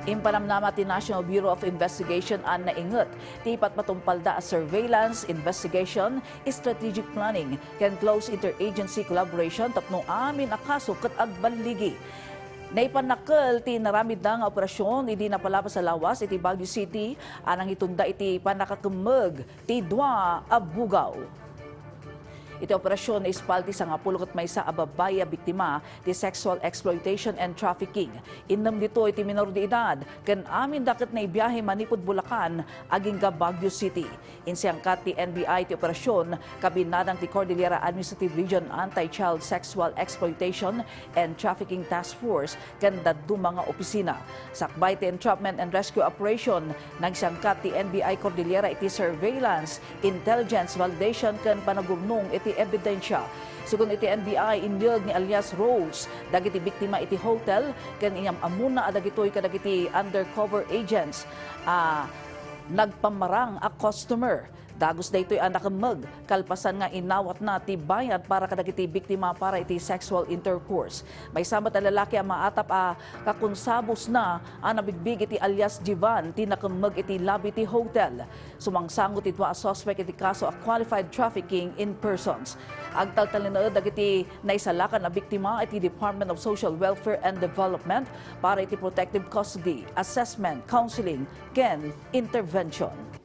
Impanamnama ti National Bureau of Investigation an naingot ti patpatumpalda a surveillance, investigation, strategic planning, ken close interagency collaboration tapno amin a kaso ket agbaligi. Naipanakal ti naramid nga operasyon idi napalabas sa lawas iti Baguio City anang itunda iti panakakemmeg ti dua a bugaw. Iti operasyon na ispalti sa 10 maysa a babae a biktima ti sexual exploitation and trafficking. Innam dito iti minor de edad ken amin daket na ibiyahe manipod Bulacan aging ga Baguio City. Insiangkat ti NBI ti operasyon kabinadang ti Cordillera Administrative Region Anti-Child Sexual Exploitation and Trafficking Task Force ken dadto mga opisina. Sakbay ti entrapment and rescue operation nagsangkat ti NBI Cordillera iti surveillance, intelligence validation ken panagurnong iti ebidensya. Sugon iti NBI inilog ni alias Rose dagiti biktima iti hotel ken inyam amuna dagitoy kadagiti undercover agents nagpamarang a customer. Dagos daytoy ang nakemmeg kalpasan nga inawat na ti bayad para kadagiti biktima para iti sexual intercourse. May samat a lalaki ang maatap a kakunsabos na ang nabigbig iti alias Jivan ti nakemmeg iti lobby ti hotel. Sumangsangot ito a suspect iti kaso a qualified trafficking in persons. Agtaltalinaed dagiti naisalakan na biktima iti Department of Social Welfare and Development para iti protective custody, assessment, counseling, ken intervention.